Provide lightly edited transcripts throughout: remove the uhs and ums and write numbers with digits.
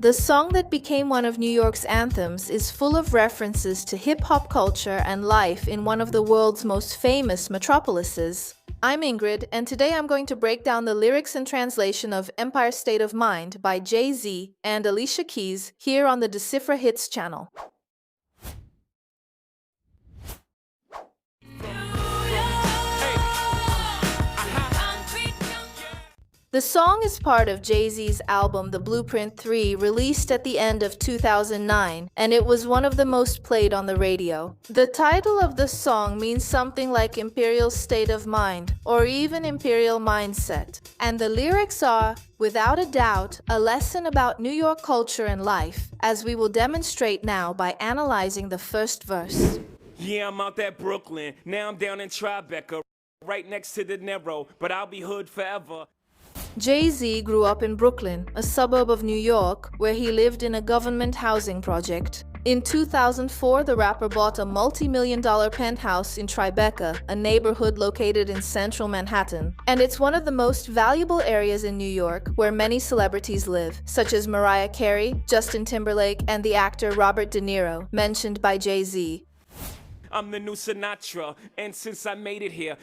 The song that became one of New York's anthems is full of references to hip-hop culture and life in one of the world's most famous metropolises. I'm Ingrid, and today I'm going to break down the lyrics and translation of Empire State of Mind by Jay-Z and Alicia Keys here on the Decipher Hits channel. The song is part of Jay-Z's album The Blueprint 3, released at the end of 2009, and it was one of the most played on the radio. The title of the song means something like Imperial State of Mind, or even Imperial Mindset. And the lyrics are, without a doubt, a lesson about New York culture and life, as we will demonstrate now by analyzing the first verse. Yeah, I'm out at Brooklyn, now I'm down in Tribeca, right next to De Niro, but I'll be hood forever. Jay-Z grew up in Brooklyn, a suburb of New York, where he lived in a government housing project. In 2004, the rapper bought a multi-million-dollar penthouse in Tribeca, a neighborhood located in central Manhattan. And it's one of the most valuable areas in New York, where many celebrities live, such as Mariah Carey, Justin Timberlake, and the actor Robert De Niro, mentioned by Jay-Z. I'm the new Sinatra, and since I made it here,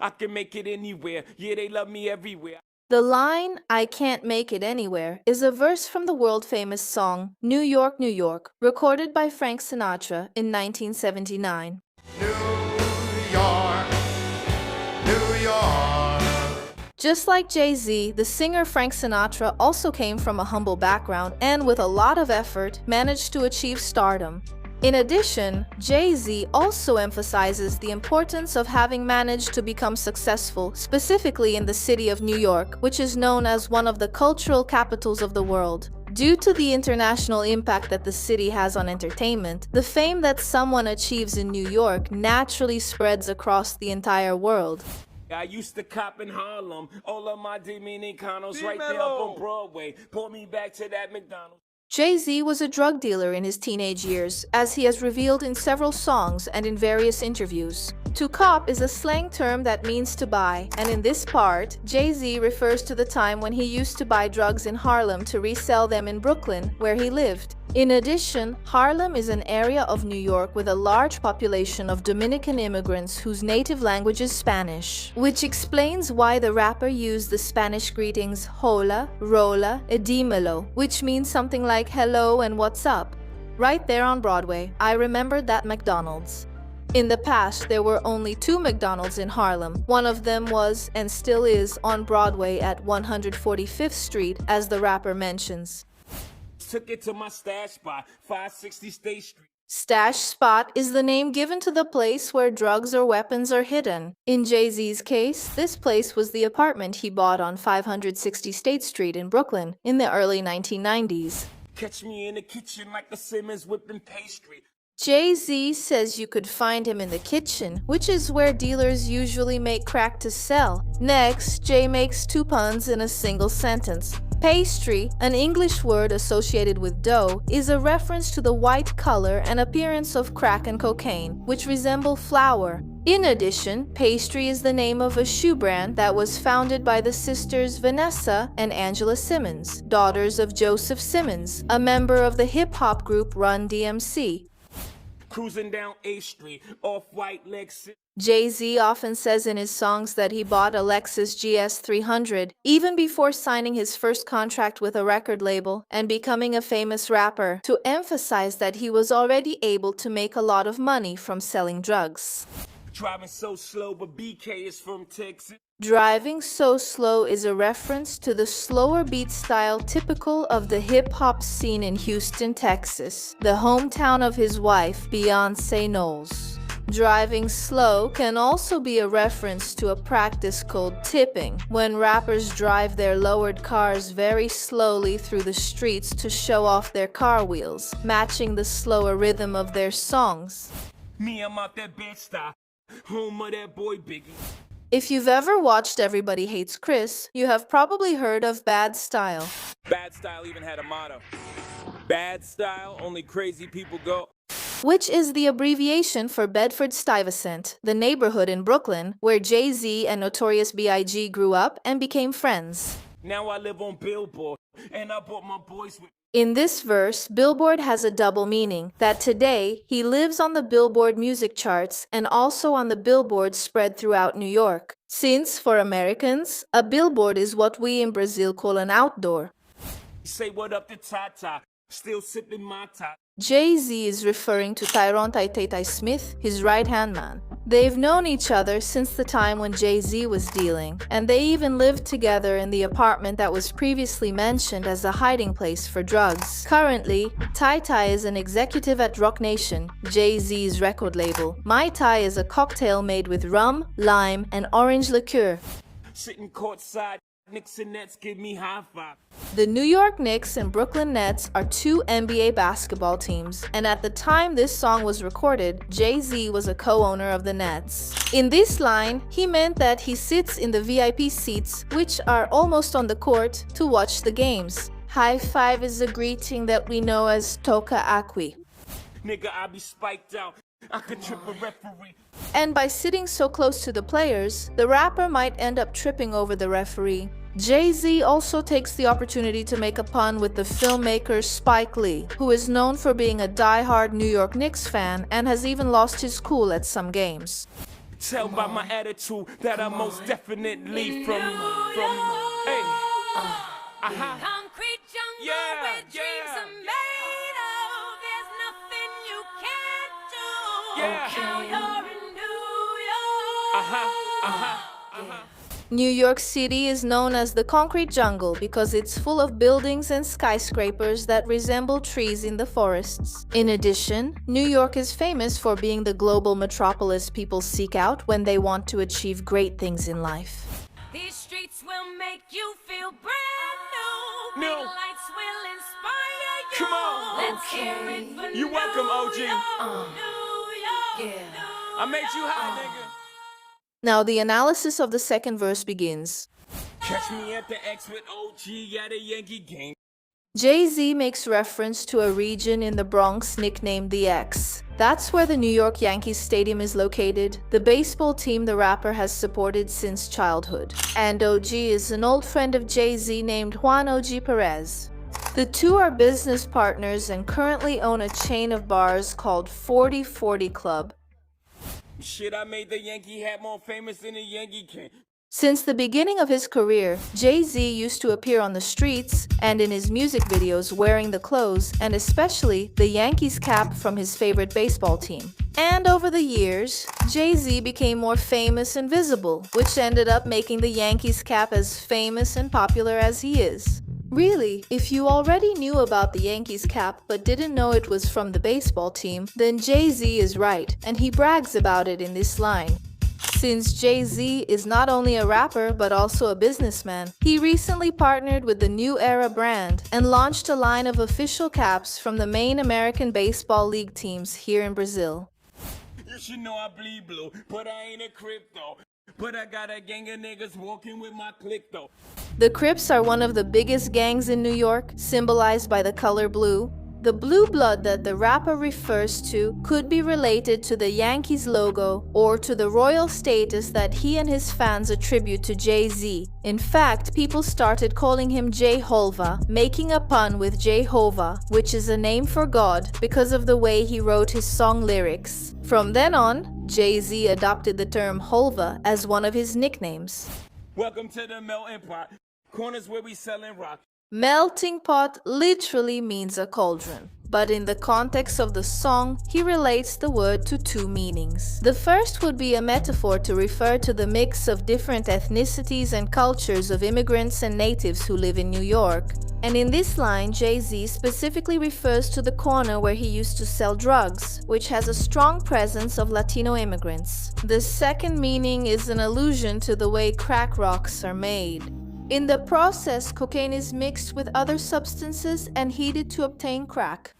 I can make it anywhere. Yeah, they love me everywhere. The line, "I can't make it anywhere," is a verse from the world-famous song, New York, New York, recorded by Frank Sinatra in 1979. New York, New York. Just like Jay-Z, the singer Frank Sinatra also came from a humble background and, with a lot of effort, managed to achieve stardom. In addition, Jay-Z also emphasizes the importance of having managed to become successful, specifically in the city of New York, which is known as one of the cultural capitals of the world. Due to the international impact that the city has on entertainment, the fame that someone achieves in New York naturally spreads across the entire world. I used to cop in Harlem, all of my Dominicanos right there up on Broadway, brought me back to that McDonald's. Jay-Z was a drug dealer in his teenage years, as he has revealed in several songs and in various interviews. To cop is a slang term that means to buy, and in this part, Jay-Z refers to the time when he used to buy drugs in Harlem to resell them in Brooklyn, where he lived. In addition, Harlem is an area of New York with a large population of Dominican immigrants whose native language is Spanish, which explains why the rapper used the Spanish greetings hola, rola, y dímelo, which means something like hello and what's up. Right there on Broadway, I remembered that McDonald's. In the past, there were only 2 McDonald's in Harlem. One of them was, and still is, on Broadway at 145th Street, as the rapper mentions. Took it to my stash spot, 560 State Street. Stash spot is the name given to the place where drugs or weapons are hidden. In Jay-Z's case, this place was the apartment he bought on 560 State Street in Brooklyn in the early 1990s. Catch me in the kitchen like the Simmons whipping pastry. Jay-Z says you could find him in the kitchen, which is where dealers usually make crack to sell. Next, Jay makes 2 puns in a single sentence. Pastry, an English word associated with dough, is a reference to the white color and appearance of crack and cocaine, which resemble flour. In addition, Pastry is the name of a shoe brand that was founded by the sisters Vanessa and Angela Simmons, daughters of Joseph Simmons, a member of the hip-hop group Run DMC. Cruising down 8th Street, off-white Lexus. Jay-Z often says in his songs that he bought a Lexus GS 300 even before signing his first contract with a record label and becoming a famous rapper, to emphasize that he was already able to make a lot of money from selling drugs. Driving so slow, but BK is from Texas. Driving so slow is a reference to the slower beat style typical of the hip-hop scene in Houston, Texas, the hometown of his wife, Beyonce Knowles. Driving slow can also be a reference to a practice called tipping, when rappers drive their lowered cars very slowly through the streets to show off their car wheels, matching the slower rhythm of their songs. Me, I'm out that Bed-Stuy, home of that boy Biggie. If you've ever watched Everybody Hates Chris, you have probably heard of Bad Style. Bad Style even had a motto. Bad Style, only crazy people go. Which is the abbreviation for Bedford-Stuyvesant, the neighborhood in Brooklyn where Jay-Z and Notorious B.I.G. grew up and became friends. Now I live on Billboard, and I brought my boys with me. In this verse, Billboard has a double meaning, that today he lives on the Billboard music charts and also on the billboards spread throughout New York. Since, for Americans, a billboard is what we in Brazil call an outdoor. Say what up to Tata, still sipping my top. Jay-Z is referring to Tyrone Taitai Smith, his right-hand man. They've known each other since the time when Jay-Z was dealing, and they even lived together in the apartment that was previously mentioned as a hiding place for drugs. Currently, Tai is an executive at Roc Nation, Jay-Z's record label. Mai Tai is a cocktail made with rum, lime, and orange liqueur. Sitting courtside, Knicks and Nets give me high five. The New York Knicks and Brooklyn Nets are two NBA basketball teams, and at the time this song was recorded, Jay-Z was a co-owner of the Nets. In this line, he meant that he sits in the VIP seats, which are almost on the court, to watch the games. High five is a greeting that we know as Toka Akwi. Nigga, I be spiked out. I could trip a referee. And by sitting so close to the players, the rapper might end up tripping over the referee. Jay-Z also takes the opportunity to make a pun with the filmmaker Spike Lee, who is known for being a die-hard New York Knicks fan and has even lost his cool at some games. Tell by my attitude that I'm most definitely from hey. Concrete jungle Yeah, where dreams yeah. are made of. There's nothing you can't do. Yeah. Now you're in New York. New York City is known as the concrete jungle because it's full of buildings and skyscrapers that resemble trees in the forests. In addition, New York is famous for being the global metropolis people seek out when they want to achieve great things in life. These streets will make you feel brand new. New. Big lights will inspire you. Come on. Let's hear it for You welcome, New OG. York, New York. I made you high, nigga. Now the analysis of the second verse begins. Catch me at the X with OG at a Yankee game. Jay-Z makes reference to a region in the Bronx nicknamed the X. That's where the New York Yankees Stadium is located, the baseball team the rapper has supported since childhood. And OG is an old friend of Jay-Z named Juan OG Perez. The two are business partners and currently own a chain of bars called 4040 Club. Shit, I made the Yankee hat more famous than the Yankee can. Since the beginning of his career, Jay-Z used to appear on the streets and in his music videos wearing the clothes and especially the Yankees cap from his favorite baseball team. And over the years, Jay-Z became more famous and visible, which ended up making the Yankees cap as famous and popular as he is. Really, if you already knew about the Yankees cap but didn't know it was from the baseball team, then Jay-Z is right, and he brags about it in this line. Since Jay-Z is not only a rapper but also a businessman, he recently partnered with the New Era brand and launched a line of official caps from the main American Baseball League teams here in Brazil. You should know I bleed blue, but I ain't a crypto. But I got a gang of niggas walking with my click though. The Crips are one of the biggest gangs in New York, symbolized by the color blue. The blue blood that the rapper refers to could be related to the Yankees logo or to the royal status that he and his fans attribute to Jay-Z. In fact, people started calling him Jehovah, making a pun with Jehovah, which is a name for God, because of the way he wrote his song lyrics. From then on, Jay-Z adopted the term Holva as one of his nicknames. Welcome to the melting pot. Corners where we selling rock. Melting pot literally means a cauldron, but in the context of the song, he relates the word to two meanings. The first would be a metaphor to refer to the mix of different ethnicities and cultures of immigrants and natives who live in New York. And in this line, Jay-Z specifically refers to the corner where he used to sell drugs, which has a strong presence of Latino immigrants. The second meaning is an allusion to the way crack rocks are made. In the process, cocaine is mixed with other substances and heated to obtain crack.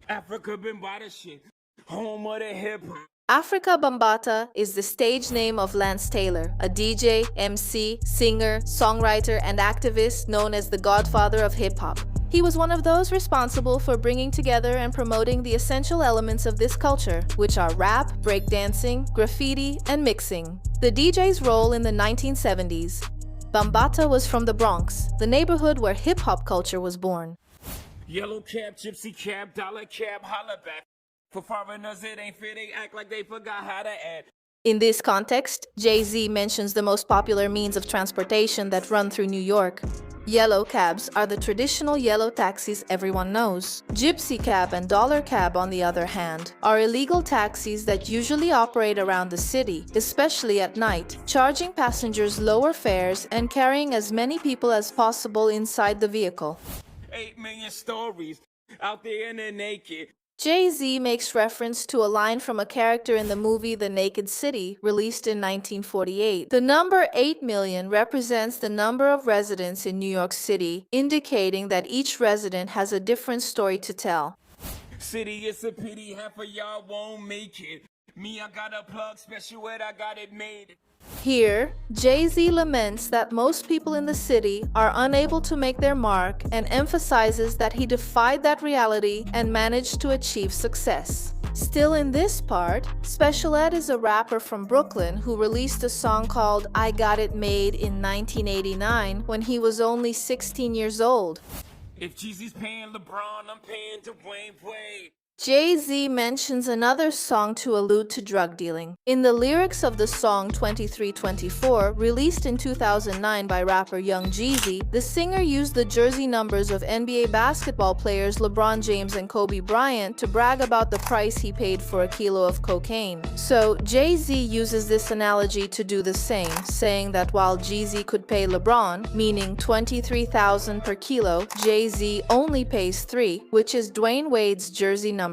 Africa been by the shit. Home of the hip hop. Africa Bambaataa is the stage name of Lance Taylor, a DJ, MC, singer, songwriter, and activist known as the Godfather of hip-hop. He was one of those responsible for bringing together and promoting the essential elements of this culture, which are rap, breakdancing, graffiti, and mixing. The DJ's role in the 1970s. Bambaataa was from the Bronx, the neighborhood where hip-hop culture was born. Yellow cab, gypsy cab, dollar cab, holla back. For foreigners, it ain't fair, they act like they forgot how to add. In this context, Jay-Z mentions the most popular means of transportation that run through New York. Yellow cabs are the traditional yellow taxis everyone knows. Gypsy cab and dollar cab, on the other hand, are illegal taxis that usually operate around the city, especially at night, charging passengers lower fares and carrying as many people as possible inside the vehicle. 8 million stories out there in the naked. Jay-Z makes reference to a line from a character in the movie The Naked City, released in 1948. The number 8 million represents the number of residents in New York City, indicating that each resident has a different story to tell. City, it's a pity half of y'all won't make it. Me, I got a plug, special ed, I got it made. Here, Jay-Z laments that most people in the city are unable to make their mark and emphasizes that he defied that reality and managed to achieve success. Still in this part, Special Ed is a rapper from Brooklyn who released a song called I Got It Made in 1989 when he was only 16 years old. If Jeezy's paying LeBron, I'm paying Dwayne Wade. Jay-Z mentions another song to allude to drug dealing. In the lyrics of the song 2324, released in 2009 by rapper Young Jeezy, the singer used the jersey numbers of NBA basketball players LeBron James and Kobe Bryant to brag about the price he paid for a kilo of cocaine. So, Jay-Z uses this analogy to do the same, saying that while Jeezy could pay LeBron, meaning $23,000 per kilo, Jay-Z only pays 3, which is Dwayne Wade's jersey number.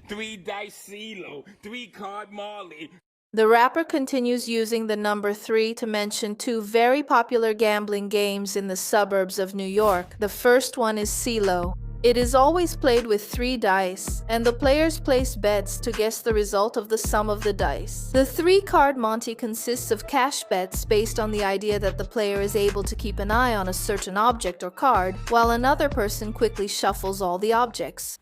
3 dice CeeLo, 3 card Marley. The rapper continues using the number 3 to mention 2 very popular gambling games in the suburbs of New York. The first one is CeeLo. It is always played with 3 dice, and the players place bets to guess the result of the sum of the dice. The 3-card Monte consists of cash bets based on the idea that the player is able to keep an eye on a certain object or card, while another person quickly shuffles all the objects.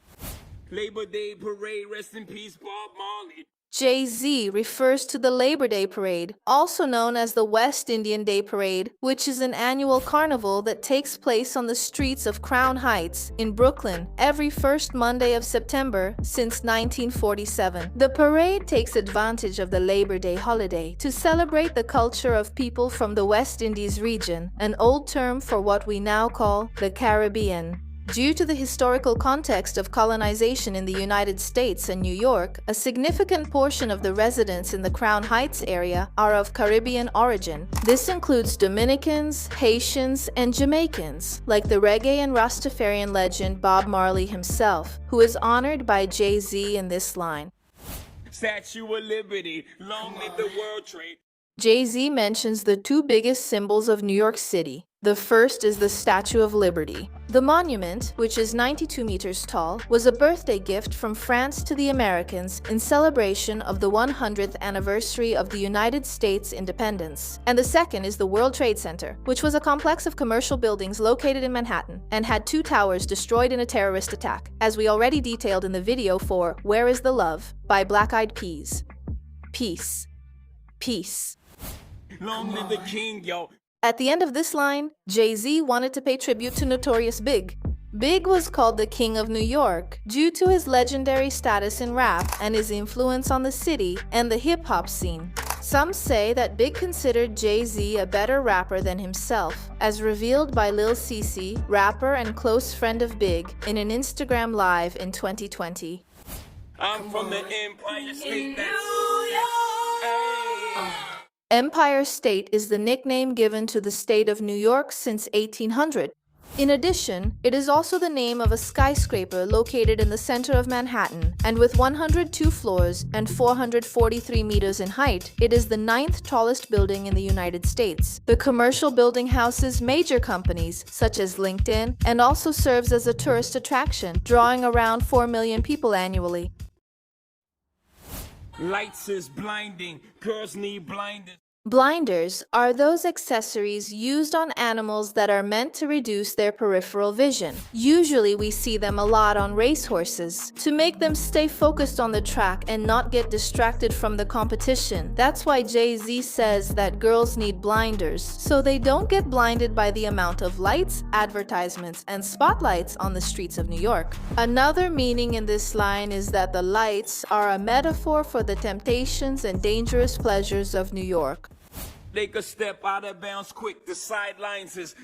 Labor Day Parade, rest in peace, Bob Marley. Jay-Z refers to the Labor Day Parade, also known as the West Indian Day Parade, which is an annual carnival that takes place on the streets of Crown Heights in Brooklyn every first Monday of September since 1947. The parade takes advantage of the Labor Day holiday to celebrate the culture of people from the West Indies region, an old term for what we now call the Caribbean. Due to the historical context of colonization in the United States and New York, a significant portion of the residents in the Crown Heights area are of Caribbean origin. This includes Dominicans, Haitians, and Jamaicans, like the reggae and Rastafarian legend Bob Marley himself, who is honored by Jay-Z in this line. Statue of Liberty, long live the World Trade. Jay-Z mentions the 2 biggest symbols of New York City. The first is the Statue of Liberty. The monument, which is 92 meters tall, was a birthday gift from France to the Americans in celebration of the 100th anniversary of the United States independence. And the second is the World Trade Center, which was a complex of commercial buildings located in Manhattan and had 2 towers destroyed in a terrorist attack, as we already detailed in the video for Where is the Love by Black Eyed Peas. Peace. Peace. Long live the king, yo. At the end of this line, Jay-Z wanted to pay tribute to Notorious Big. Big was called the King of New York due to his legendary status in rap and his influence on the city and the hip-hop scene. Some say that Big considered Jay-Z a better rapper than himself, as revealed by Lil Cece, rapper and close friend of Big, in an Instagram Live in 2020. I'm from the Empire State. Empire State is the nickname given to the state of New York since 1800. In addition, it is also the name of a skyscraper located in the center of Manhattan, and with 102 floors and 443 meters in height, it is the 9th tallest building in the United States. The commercial building houses major companies, such as LinkedIn, and also serves as a tourist attraction, drawing around 4 million people annually. Lights is blinding, girls need blinders. Blinders are those accessories used on animals that are meant to reduce their peripheral vision. Usually we see them a lot on racehorses to make them stay focused on the track and not get distracted from the competition. That's why Jay-Z says that girls need blinders, so they don't get blinded by the amount of lights, advertisements, and spotlights on the streets of New York. Another meaning in this line is that the lights are a metaphor for the temptations and dangerous pleasures of New York. They could step out of bounds quick. The sidelines is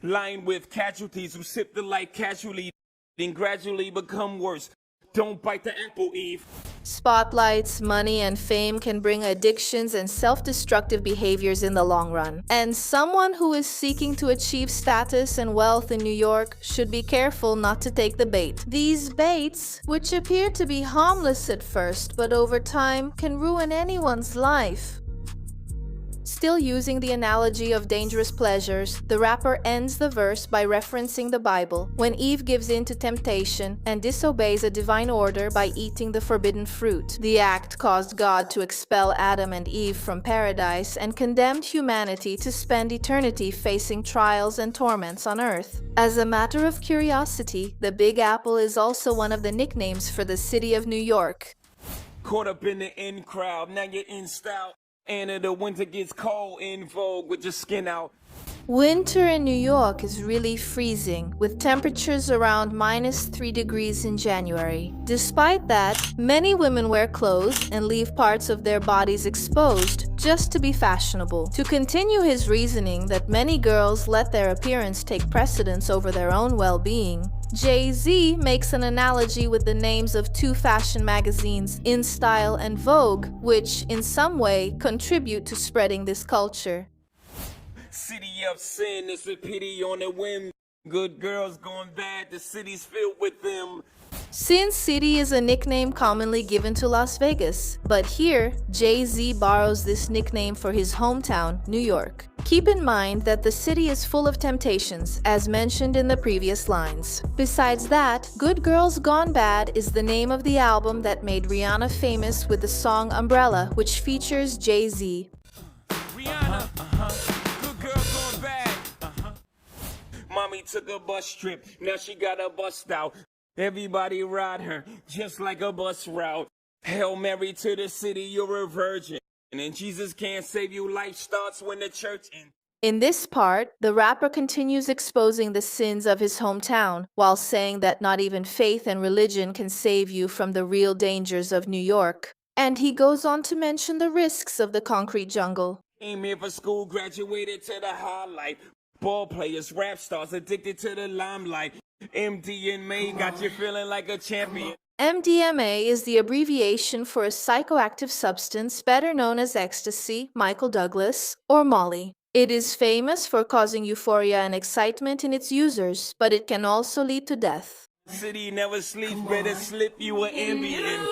lined with casualties who sip the light casually, then gradually become worse. Don't bite the apple, Eve. Spotlights, money, and fame can bring addictions and self-destructive behaviors in the long run. And someone who is seeking to achieve status and wealth in New York should be careful not to take the bait. These baits, which appear to be harmless at first, but over time can ruin anyone's life. Still using the analogy of dangerous pleasures, the rapper ends the verse by referencing the Bible when Eve gives in to temptation and disobeys a divine order by eating the forbidden fruit. The act caused God to expel Adam and Eve from paradise and condemned humanity to spend eternity facing trials and torments on earth. As a matter of curiosity, the Big Apple is also one of the nicknames for the city of New York. Caught up in the in crowd, now you're in style. And the winter gets cold, in vogue with your skin out. Winter in New York is really freezing, with temperatures around -3 degrees in January. Despite that, many women wear clothes and leave parts of their bodies exposed just to be fashionable. To continue his reasoning that many girls let their appearance take precedence over their own well-being, Jay-Z makes an analogy with the names of two fashion magazines, InStyle and Vogue, which in some way contribute to spreading this culture. City of sin, it's a pity on a whim. Good girls going bad, the city's filled with them. Sin City is a nickname commonly given to Las Vegas, but here, Jay-Z borrows this nickname for his hometown, New York. Keep in mind that the city is full of temptations, as mentioned in the previous lines. Besides that, Good Girls Gone Bad is the name of the album that made Rihanna famous with the song Umbrella, which features Jay-Z. Rihanna, good girl going bad. Mommy took a bus trip, now she got a bust out. Everybody ride her, just like a bus route. Hail Mary to the city, you're a virgin. And Jesus can't save you, life starts when the church ends. In this part, the rapper continues exposing the sins of his hometown, while saying that not even faith and religion can save you from the real dangers of New York. And he goes on to mention the risks of the concrete jungle. Came here for school, graduated to the highlight. Ball players, rap stars, addicted to the limelight. MDMA got you feeling like a champion. MDMA is the abbreviation for a psychoactive substance better known as ecstasy, Michael Douglas, or Molly. It is famous for causing euphoria and excitement in its users, but it can also lead to death. City never sleeps, better slip you an Ambien.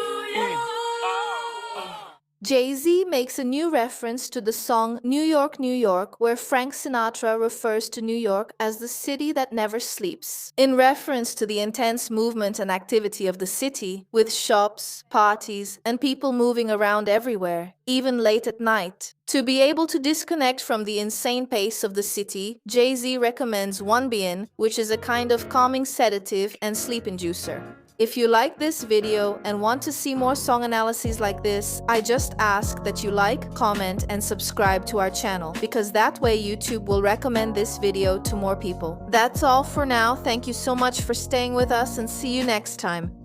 Jay-Z makes a new reference to the song New York, New York, where Frank Sinatra refers to New York as the city that never sleeps, in reference to the intense movement and activity of the city, with shops, parties, and people moving around everywhere, even late at night. To be able to disconnect from the insane pace of the city, Jay-Z recommends One-Bien, which is a kind of calming sedative and sleep inducer. If you like this video and want to see more song analyses like this, I just ask that you like, comment, and subscribe to our channel, because that way YouTube will recommend this video to more people. That's all for now. Thank you so much for staying with us, and see you next time.